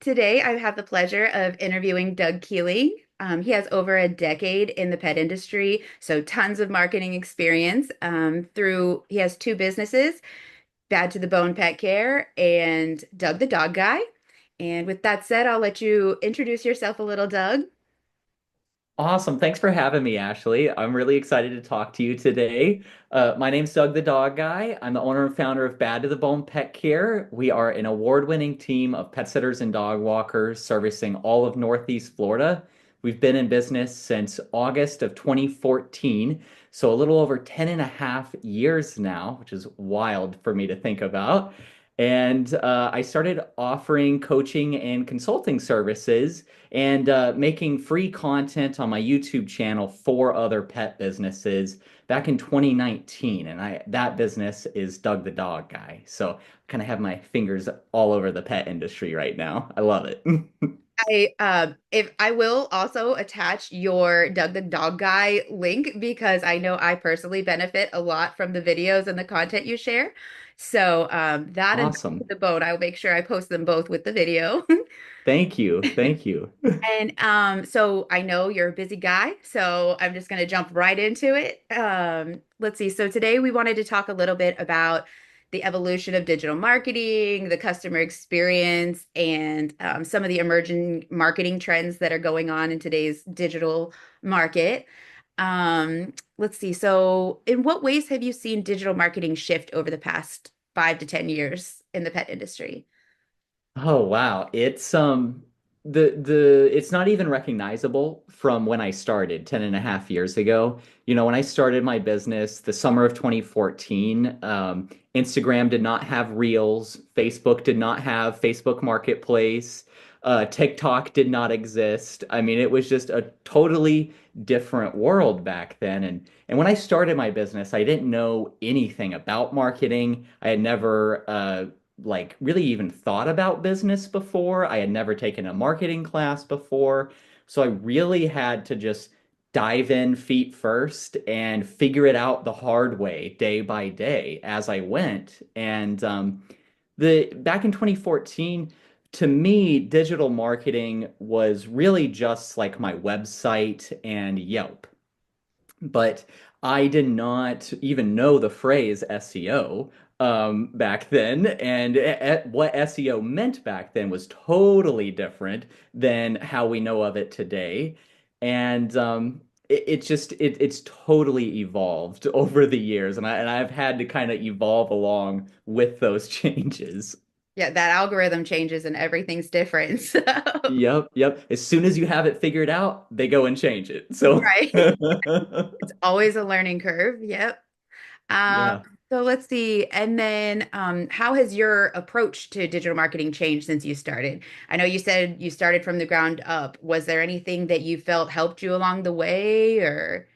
Today, I have the pleasure of interviewing Doug Keeling. He has over a decade in the pet industry, so tons of marketing experience. He has two businesses, Bad to the Bone Pet Care and Doug the Dog Guy. And with that said, I'll let you introduce yourself a little, Doug. Awesome. Thanks for having me, Ashley. I'm really excited to talk to you today. My name's Doug the Dog Guy. I'm the owner and founder of Bad to the Bone Pet Care. We are an award-winning team of pet sitters and dog walkers servicing all of Northeast Florida. We've been in business since August of 2014, so a little over 10 and a half years now, which is wild for me to think about. And I started offering coaching and consulting services and making free content on my YouTube channel for other pet businesses back in 2019. And that business is Doug the Dog Guy. So I kind of have my fingers all over the pet industry right now. I love it. If I will also attach your Doug the Dog Guy link because I know I personally benefit a lot from the videos and the content you share. So that and Back to Awesome. the Bone, I will make sure I post them both with the video. Thank you. Thank you. And so I know you're a busy guy, so I'm just going to jump right into it. Let's see. So today we wanted to talk a little bit about the evolution of digital marketing, the customer experience, and some of the emerging marketing trends that are going on in today's digital market. Let's see. So, in what ways have you seen digital marketing shift over the past 5 to 10 years in the pet industry? Oh wow. The it's not even recognizable from when I started 10 and a half years ago. When I started my business, the summer of 2014, Instagram did not have Reels, Facebook did not have Facebook Marketplace, TikTok did not exist. I mean, it was just a totally different world back then. And when I started my business, I didn't know anything about marketing. I had never like really even thought about business before. I had never taken a marketing class before. So I really had to just dive in feet first and figure it out the hard way day by day as I went. And the back in 2014, to me, digital marketing was really just like my website and Yelp. But I did not even know the phrase SEO back then. And what SEO meant back then was totally different than how we know of it today. And it's totally evolved over the years, and I've had to kind of evolve along with those changes. Yeah, that algorithm changes and everything's different. So, Yep, yep. As soon as you have it figured out, they go and change it. So right. It's always a learning curve. Yep. Um, yeah. so let's see. And then how has your approach to digital marketing changed since you started? I know you said you started from the ground up. Was there anything that you felt helped you along the way or?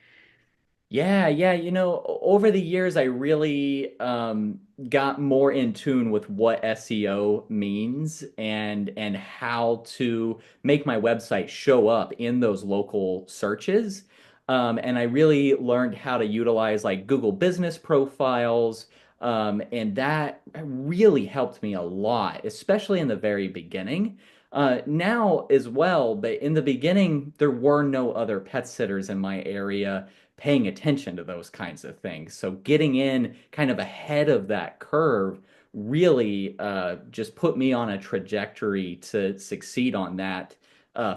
Yeah, yeah. Over the years, I really got more in tune with what SEO means and how to make my website show up in those local searches. And I really learned how to utilize like Google Business Profiles. And that really helped me a lot, especially in the very beginning. Now as well, but in the beginning, there were no other pet sitters in my area paying attention to those kinds of things. So getting in kind of ahead of that curve really just put me on a trajectory to succeed on that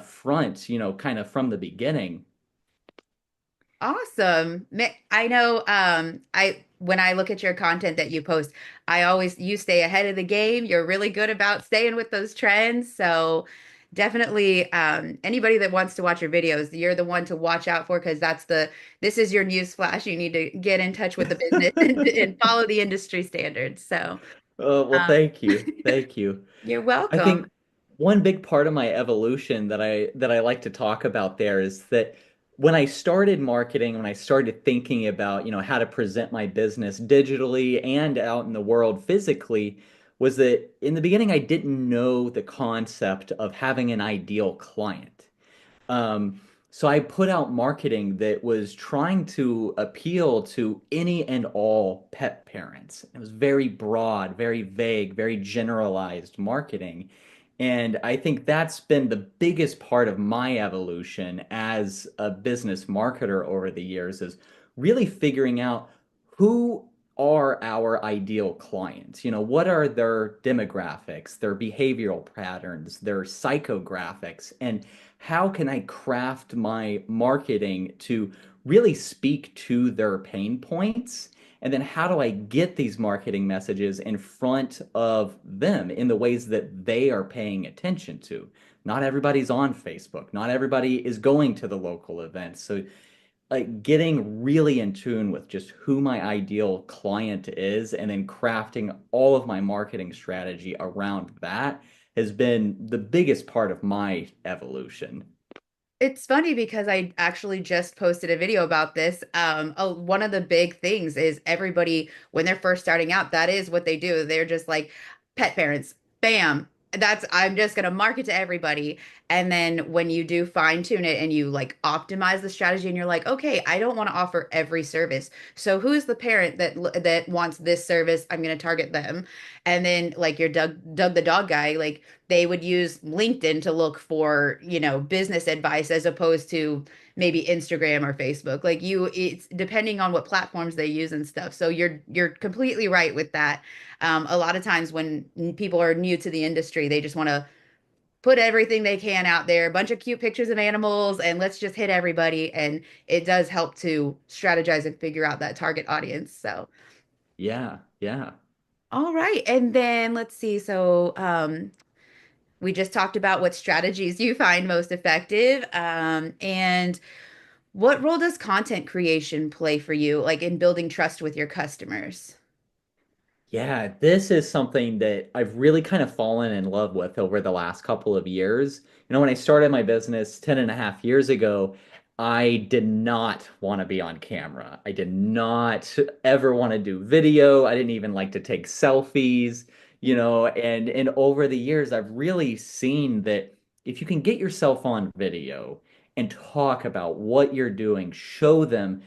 front, kind of from the beginning. Awesome. I know I when I look at your content that you post, you stay ahead of the game. You're really good about staying with those trends. So definitely anybody that wants to watch your videos, you're the one to watch out for because this is your news flash. You need to get in touch with the business and follow the industry standards. So Well, um, thank you. Thank you. you're I welcome. think one big part of my evolution that I like to talk about there is that when I started marketing, when I started thinking about, how to present my business digitally and out in the world physically, was that in the beginning I didn't know the concept of having an ideal client. So I put out marketing that was trying to appeal to any and all pet parents. It was very broad, very vague, very generalized marketing. And I think that's been the biggest part of my evolution as a business marketer over the years is really figuring out who are our ideal clients. What are their demographics, their behavioral patterns, their psychographics, and how can I craft my marketing to really speak to their pain points? And then how do I get these marketing messages in front of them in the ways that they are paying attention to? Not everybody's on Facebook. Not everybody is going to the local events. So, like getting really in tune with just who my ideal client is and then crafting all of my marketing strategy around that has been the biggest part of my evolution. It's funny because I actually just posted a video about this. One of the big things is everybody, when they're first starting out, that is what they do. They're just like pet parents. Bam. I'm just going to market to everybody. And then when you do fine tune it and you like optimize the strategy and you're like, okay, I don't want to offer every service. So who is the parent that wants this service? I'm going to target them. And then like your Doug the dog guy, like they would use LinkedIn to look for, business advice as opposed to maybe Instagram or Facebook. Like it's depending on what platforms they use and stuff. So you're completely right with that. A lot of times when people are new to the industry, they just want to put everything they can out there, a bunch of cute pictures of animals, and let's just hit everybody. And it does help to strategize and figure out that target audience. So, Yeah, yeah. all right. And then let's see. So, we just talked about what strategies you find most effective. And what role does content creation play for you, like in building trust with your customers? Yeah, this is something that I've really kind of fallen in love with over the last couple of years. When I started my business 10 and a half years ago, I did not want to be on camera. I did not ever want to do video. I didn't even like to take selfies, and over the years, I've really seen that if you can get yourself on video and talk about what you're doing, show them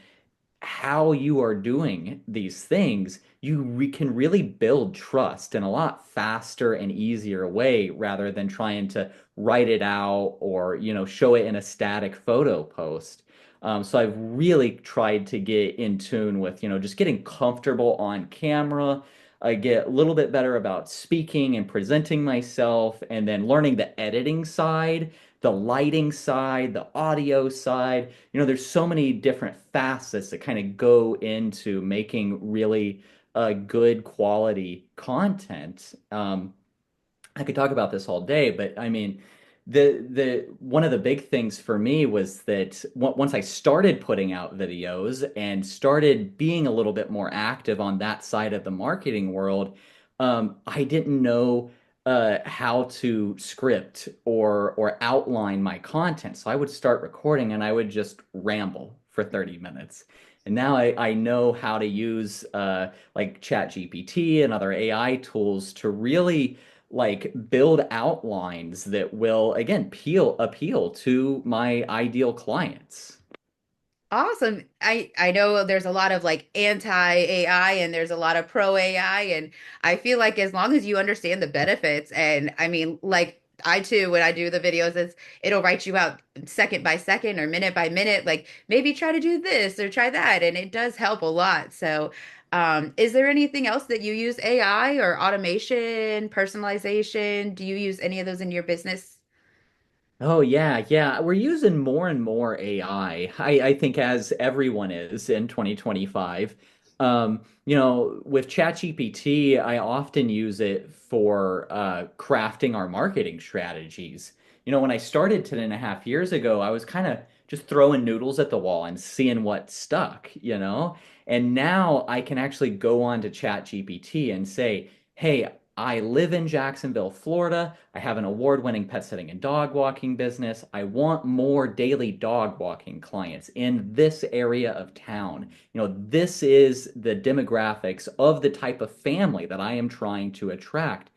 how you are doing these things, can really build trust in a lot faster and easier way rather than trying to write it out or, show it in a static photo post. So I've really tried to get in tune with, just getting comfortable on camera. I get a little bit better about speaking and presenting myself, and then learning the editing side, the lighting side, the audio side. There's so many different facets that kind of go into making really good quality content. I could talk about this all day, but I mean, the one of the big things for me was that once I started putting out videos and started being a little bit more active on that side of the marketing world, I didn't know how to script or outline my content. So I would start recording and I would just ramble for 30 minutes. And now I know how to use like ChatGPT and other AI tools to really like build outlines that will again appeal to my ideal clients. Awesome. I know there's a lot of like anti AI and there's a lot of pro AI, and I feel like as long as you understand the benefits, and I mean like I too, when I do the videos, it'll write you out second by second or minute by minute, like maybe try to do this or try that, and it does help a lot. So is there anything else that you use AI or automation, personalization? Do you use any of those in your business? Oh yeah, yeah. We're using more and more AI. I think as everyone is in 2025. With ChatGPT, I often use it for crafting our marketing strategies. When I started 10 and a half years ago, I was kind of just throwing noodles at the wall and seeing what stuck. And now I can actually go on to ChatGPT and say, hey, I live in Jacksonville, Florida. I have an award-winning pet sitting and dog walking business. I want more daily dog walking clients in this area of town. This is the demographics of the type of family that I am trying to attract.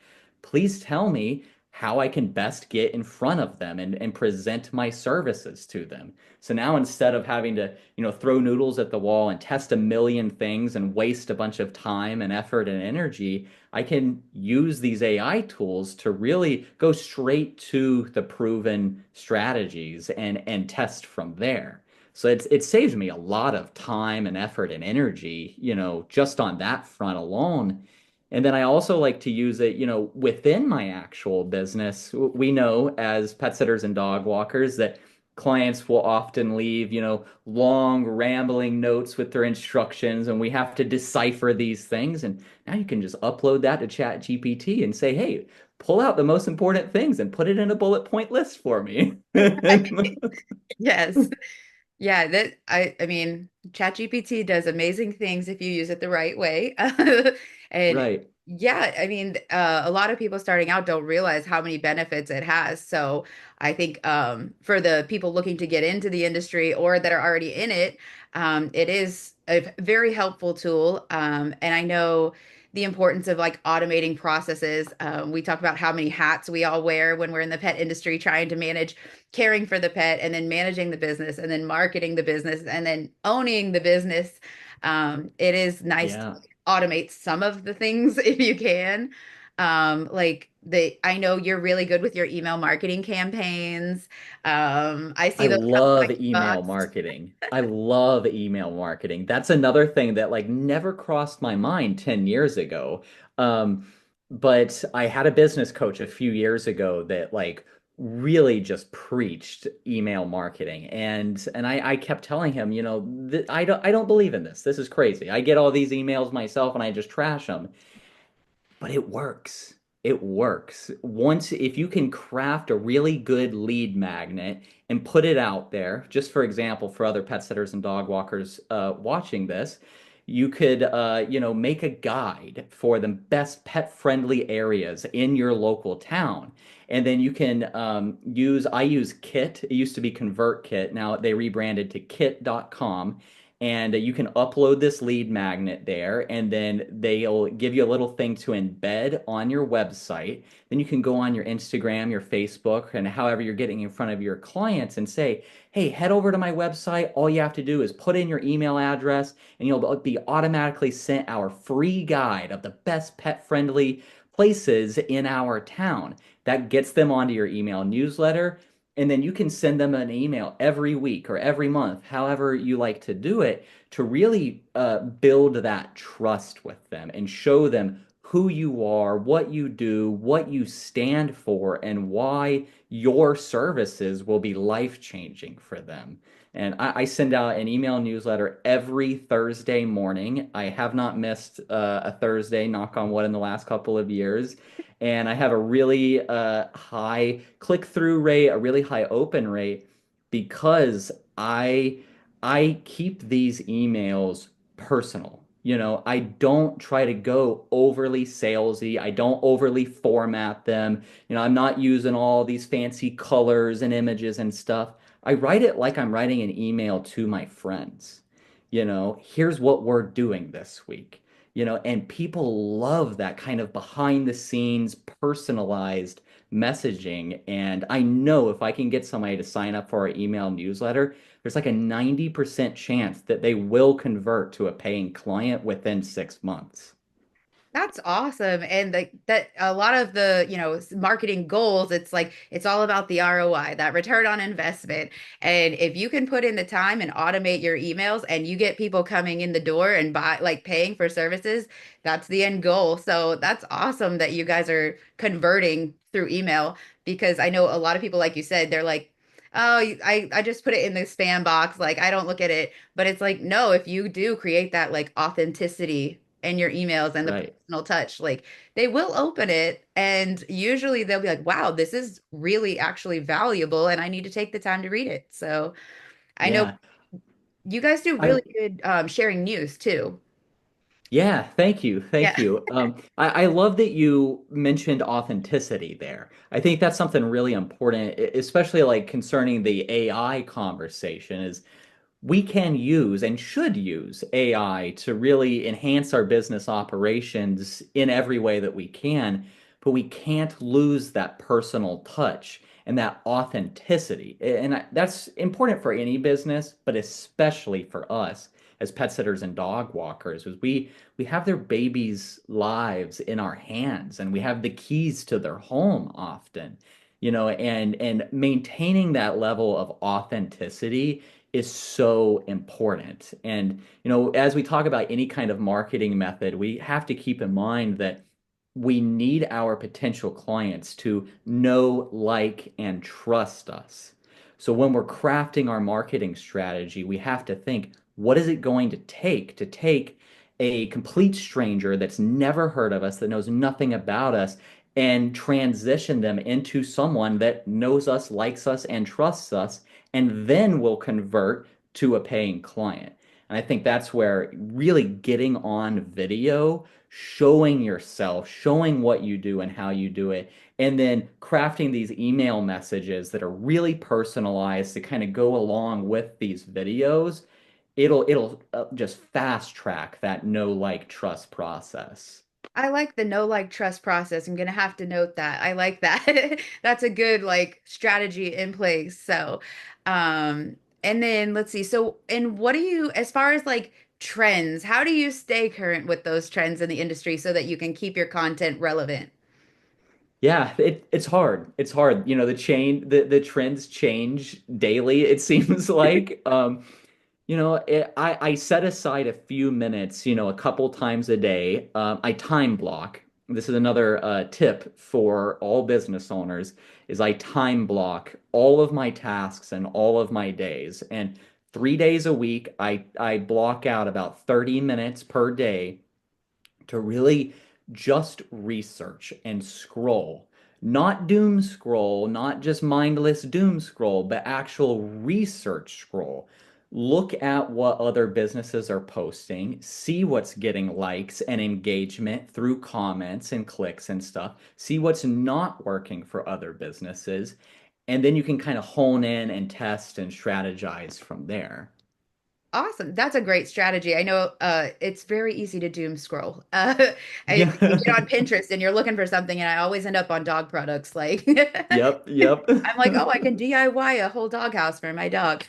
Please tell me how I can best get in front of them and present my services to them. So now instead of having to, throw noodles at the wall and test a million things and waste a bunch of time and effort and energy, I can use these AI tools to really go straight to the proven strategies and test from there. So it saves me a lot of time and effort and energy, just on that front alone. And then I also like to use it, within my actual business. We know as pet sitters and dog walkers that clients will often leave, long rambling notes with their instructions, and we have to decipher these things. And now you can just upload that to Chat GPT and say, hey, pull out the most important things and put it in a bullet point list for me. Yes. Yeah, that I mean, ChatGPT does amazing things if you use it the right way. And Right. yeah, I mean, a lot of people starting out don't realize how many benefits it has. So I think for the people looking to get into the industry or that are already in it, it is a very helpful tool. And I know the importance of like automating processes. We talk about how many hats we all wear when we're in the pet industry trying to manage caring for the pet and then managing the business and then marketing the business and then owning the business. It is nice to Yeah. automate some of the things if you can. I know you're really good with your email marketing campaigns. I I see those come in love my email box. marketing. I love email marketing. That's another thing that like never crossed my mind 10 years ago. Um, but I had a business coach a few years ago that like really just preached email marketing. And I kept telling him, th I don't believe in this. This is crazy. I get all these emails myself and I just trash them. But it works. It works. Once, if you can craft a really good lead magnet and put it out there, just for example, for other pet sitters and dog walkers watching this, you could, make a guide for the best pet-friendly areas in your local town. And then you can I use Kit. It used to be ConvertKit. Now they rebranded to kit.com, and you can upload this lead magnet there, and then they'll give you a little thing to embed on your website. Then you can go on your Instagram, your Facebook, and however you're getting in front of your clients and say, hey, head over to my website. All you have to do is put in your email address and you'll be automatically sent our free guide of the best pet friendly places in our town. That gets them onto your email newsletter, and then you can send them an email every week or every month, however you like to do it, to really build that trust with them and show them who you are, what you do, what you stand for, and why your services will be life-changing for them. And I send out an email newsletter every Thursday morning. I have not missed a Thursday, knock on wood, in the last couple of years. And I have a really high click-through rate, a really high open rate, because I keep these emails personal. I don't try to go overly salesy. I don't overly format them. I'm not using all these fancy colors and images and stuff. I write it like I'm writing an email to my friends. Here's what we're doing this week. And people love that kind of behind the scenes, personalized messaging. And I know if I can get somebody to sign up for our email newsletter, there's like a 90% chance that they will convert to a paying client within 6 months. That's awesome. And like that a lot of the, marketing goals, it's like it's all about the ROI, that return on investment. And if you can put in the time and automate your emails and you get people coming in the door and buy like paying for services, that's the end goal. So that's awesome that you guys are converting through email because I know a lot of people, like you said, they're like, oh, I just put it in the spam box. Like I don't look at it. But it's like, no, if you do create that like authenticity in your emails and the Right. personal touch, like they will open it and usually they'll be like, wow, this is really actually valuable and I need to take the time to read it. So I know Yeah. you guys do I really good sharing news too. Yeah, thank you. Yeah. Thank you. I love that you mentioned authenticity there. I think that's something really important, especially like concerning the AI conversation, is we can use and should use AI to really enhance our business operations in every way that we can. but we can't lose that personal touch and that authenticity. And that's important for any business, but especially for us as pet sitters and dog walkers, is we have their babies' lives in our hands and we have the keys to their home often, and maintaining that level of authenticity is so important. And, as we talk about any kind of marketing method, we have to keep in mind that we need our potential clients to know, like, and trust us. So when we're crafting our marketing strategy, we have to think, what is it going to take a complete stranger that's never heard of us, that knows nothing about us, and transition them into someone that knows us, likes us, and trusts us, and then will convert to a paying client. And I think that's where really getting on video, showing yourself, showing what you do and how you do it, and then crafting these email messages that are really personalized to kind of go along with these videos, it'll just fast track that know, like, trust process. I like the know like trust process. I'm gonna have to note that. I like that. That's a good like strategy in place. So, and then let's see. So, and what do you, as far as like trends, how do you stay current with those trends in the industry so that you can keep your content relevant? Yeah, it's hard. It's hard. The trends change daily, it seems like. I set aside a few minutes, a couple times a day. I time block. This is another tip for all business owners, is I time block all of my tasks and all of my days. And 3 days a week, I block out about 30 minutes per day to really just research and scroll. Not doom scroll, not just mindless doom scroll, but actual research scroll. Look at what other businesses are posting, see what's getting likes and engagement through comments and clicks and stuff, see what's not working for other businesses, and then you can kind of hone in and test and strategize from there. Awesome. That's a great strategy. I know it's very easy to doom scroll. You get on Yeah. Pinterest and you're looking for something, and I always end up on dog products. Like, Yep, yep. I'm like, oh, I can DIY a whole doghouse for my dog.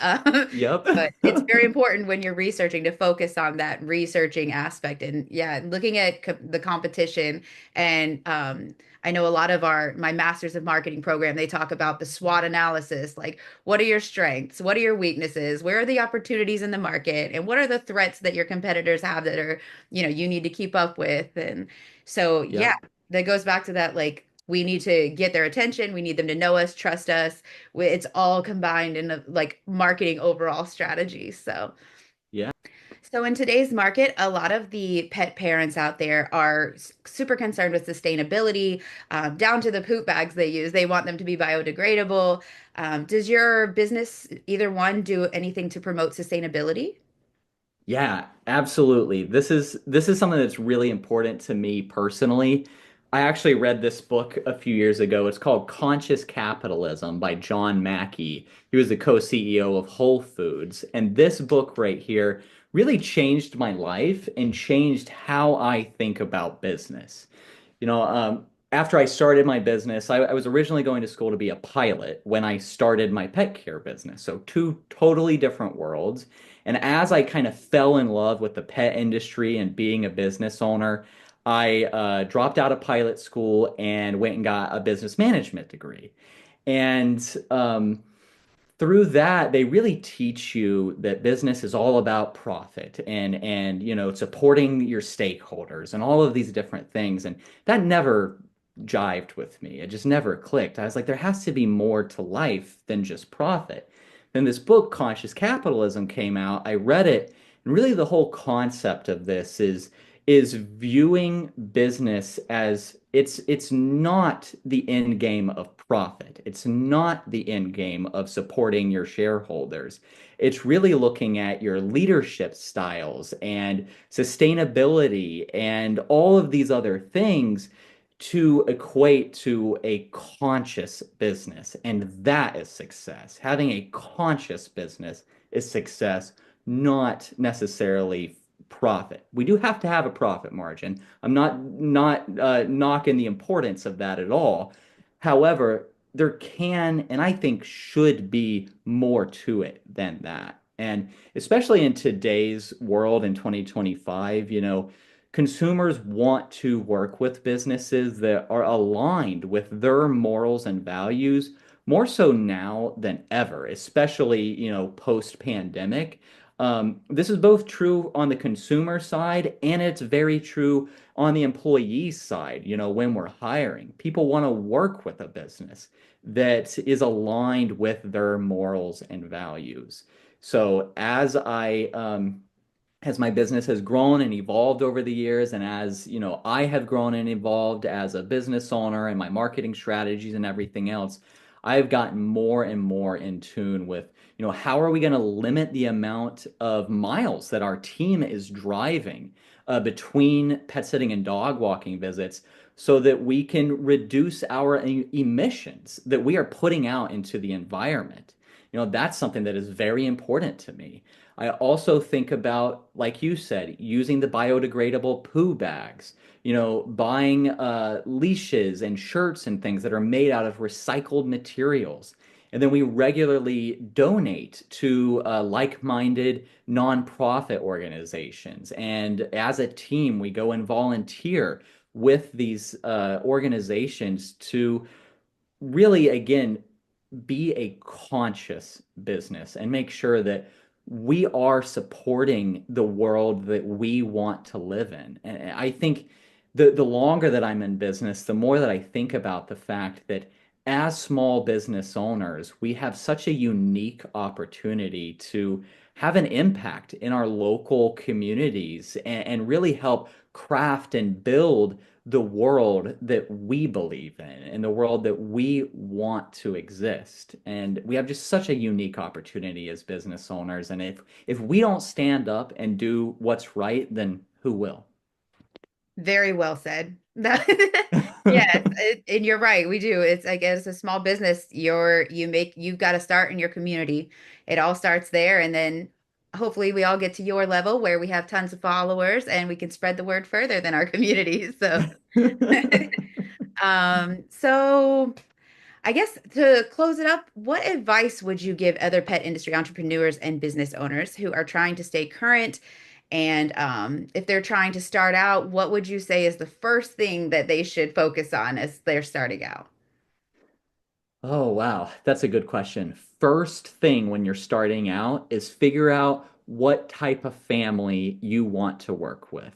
Yep. But it's very important when you're researching to focus on that researching aspect and yeah, looking at the competition. And I know a lot of my Masters of Marketing program, they talk about the SWOT analysis, like what are your strengths? What are your weaknesses? Where are the opportunities in the market? And what are the threats that your competitors have that are, you need to keep up with? And so, yeah, Yep. that goes back to that, like, we need to get their attention. We need them to know us, trust us. It's all combined in a like marketing overall strategy. Yeah. So in today's market, a lot of the pet parents out there are super concerned with sustainability, down to the poop bags they use. They want them to be biodegradable. Does your business, either one, do anything to promote sustainability? Yeah, absolutely. This is something that's really important to me personally. I actually read this book a few years ago. It's called Conscious Capitalism by John Mackey. He was the co-CEO of Whole Foods. And this book right here really changed my life and changed how I think about business. After I started my business, I was originally going to school to be a pilot when I started my pet care business. So two totally different worlds. And as I kind of fell in love with the pet industry and being a business owner, I dropped out of pilot school and went and got a business management degree. And through that, they really teach you that business is all about profit and supporting your stakeholders and all of these different things. And that never jived with me. It just never clicked. I was like, there has to be more to life than just profit. Then this book, Conscious Capitalism, came out. I read it, and really the whole concept of this is viewing business as it's not the end game of profit. It's not the end game of supporting your shareholders. It's really looking at your leadership styles and sustainability and all of these other things to equate to a conscious business. And that is success. Having a conscious business is success, not necessarily profit. We do have to have a profit margin. I'm not knocking the importance of that at all. However, there can and I think should be more to it than that. And especially in today's world in 2025, consumers want to work with businesses that are aligned with their morals and values more so now than ever, especially, post-pandemic. This is both true on the consumer side and it's very true on the employee side. When we're hiring, people want to work with a business that is aligned with their morals and values. So as my business has grown and evolved over the years, and as I have grown and evolved as a business owner and my marketing strategies and everything else, I've gotten more and more in tune with, how are we going to limit the amount of miles that our team is driving between pet sitting and dog walking visits so that we can reduce our emissions that we are putting out into the environment. That's something that is very important to me. I also think about, like you said, using the biodegradable poo bags, buying leashes and shirts and things that are made out of recycled materials. And then we regularly donate to like-minded nonprofit organizations. And as a team, we go and volunteer with these organizations to really, again, be a conscious business and make sure that we are supporting the world that we want to live in. And I think the longer that I'm in business, the more that I think about the fact that as small business owners, we have such a unique opportunity to have an impact in our local communities and really help craft and build the world that we believe in and the world that we want to exist. And we have just such a unique opportunity as business owners. And if we don't stand up and do what's right, then who will? Very well said. Yes, and you're right. We do. It's I guess a small business. You've got to start in your community. It all starts there, and then hopefully we all get to your level where we have tons of followers and we can spread the word further than our communities. So, so I guess to close it up, what advice would you give other pet industry entrepreneurs and business owners who are trying to stay current? And if they're trying to start out, what would you say is the first thing that they should focus on as they're starting out? Oh, wow. That's a good question. First thing when you're starting out is figure out what type of family you want to work with.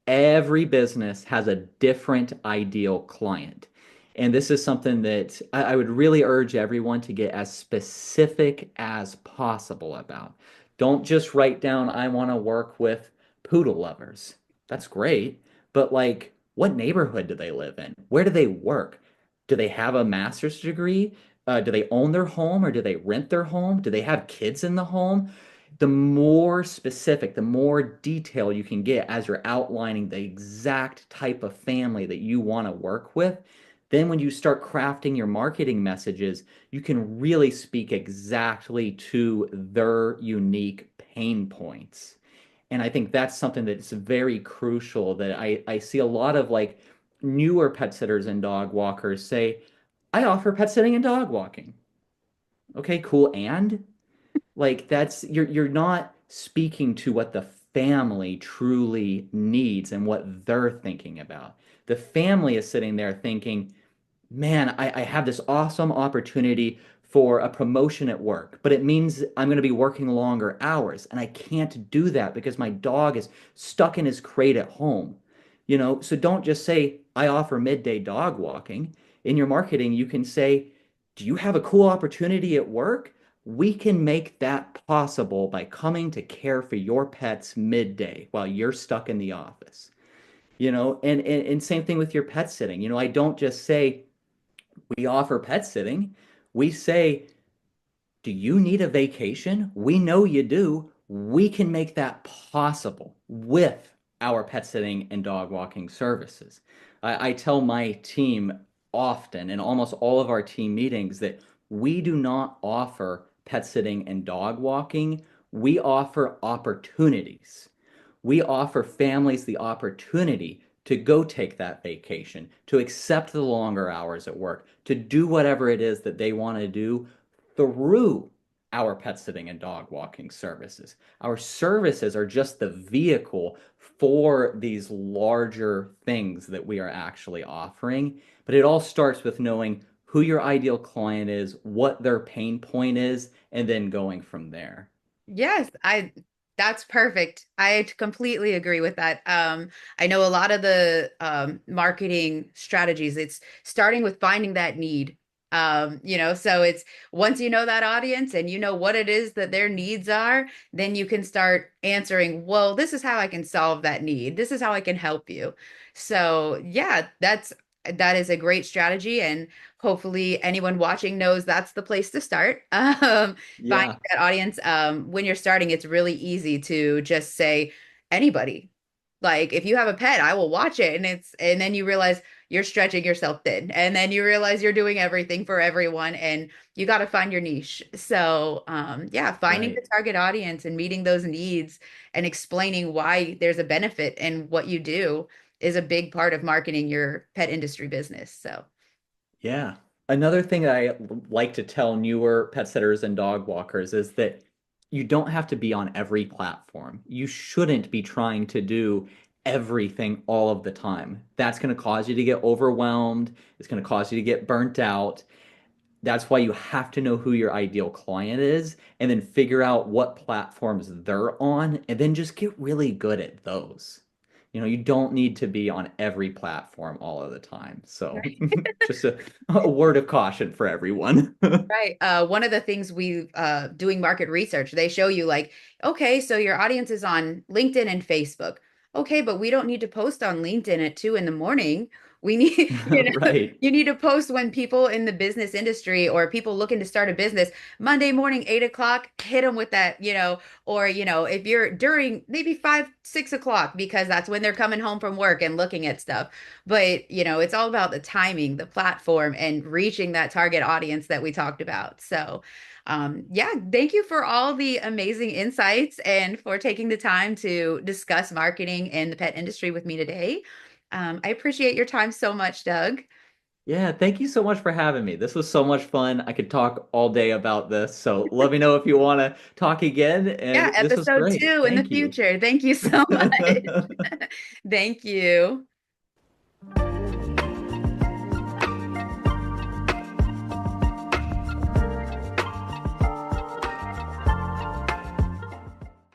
Every business has a different ideal client. And this is something that I would really urge everyone to get as specific as possible about. Don't just write down, I want to work with poodle lovers. That's great. But, like, what neighborhood do they live in? Where do they work? Do they have a master's degree? Do they own their home or do they rent their home? Do they have kids in the home? The more specific, the more detail you can get as you're outlining the exact type of family that you want to work with, then when you start crafting your marketing messages, you can really speak exactly to their unique pain points. And I think that's something that's very crucial that I see a lot of like newer pet sitters and dog walkers say, I offer pet sitting and dog walking. Okay, cool. And like that's you're not speaking to what the family truly needs and what they're thinking about. The family is sitting there thinking, man, I have this awesome opportunity for a promotion at work, but it means I'm going to be working longer hours, and I can't do that because my dog is stuck in his crate at home. So don't just say, I offer midday dog walking. In your marketing, you can say, do you have a cool opportunity at work? We can make that possible by coming to care for your pets midday while you're stuck in the office. And same thing with your pet sitting. I don't just say, we offer pet sitting. We say, do you need a vacation? We know you do. We can make that possible with our pet sitting and dog walking services. I tell my team often in almost all of our team meetings that we do not offer pet sitting and dog walking. We offer opportunities. We offer families the opportunity to go take that vacation, to accept the longer hours at work, to do whatever it is that they want to do through our pet sitting and dog walking services. Our services are just the vehicle for these larger things that we are actually offering. But it all starts with knowing who your ideal client is, what their pain point is, and then going from there. Yes, I that's perfect. I completely agree with that. I know a lot of the marketing strategies, it's starting with finding that need. So it's once you know that audience and you know what it is that their needs are, then you can start answering, well, this is how I can solve that need. This is how I can help you. So yeah, that is a great strategy, and hopefully anyone watching knows that's the place to start. Finding Yeah, that audience. When you're starting, it's really easy to just say anybody. Like if you have a pet, I will watch it, and then you realize you're stretching yourself thin, and then you realize you're doing everything for everyone, and you got to find your niche. So yeah, finding the right. target audience and meeting those needs and explaining why there's a benefit in what you do is a big part of marketing your pet industry business. So Yeah. Another thing that I like to tell newer pet sitters and dog walkers is that you don't have to be on every platform. You shouldn't be trying to do everything all of the time. That's going to cause you to get overwhelmed. It's going to cause you to get burnt out. That's why you have to know who your ideal client is and then figure out what platforms they're on and then just get really good at those. You don't need to be on every platform all of the time. So just a word of caution for everyone. right. One of the things we doing market research, they show you like, okay, so your audience is on LinkedIn and Facebook. Okay, but we don't need to post on LinkedIn at 2 in the morning. We need, Right. you need to post when people in the business industry or people looking to start a business, Monday morning, 8 o'clock, hit them with that, or, if you're during maybe 5, 6 o'clock, because that's when they're coming home from work and looking at stuff. But, it's all about the timing, the platform, and reaching that target audience that we talked about. So, yeah, thank you for all the amazing insights and for taking the time to discuss marketing and the pet industry with me today. I appreciate your time so much, Doug. Yeah, thank you so much for having me. This was so much fun. I could talk all day about this. So let me know if you want to talk again. Yeah, And this was episode great. 2 in the Thank you. future. Thank you so much. Thank you.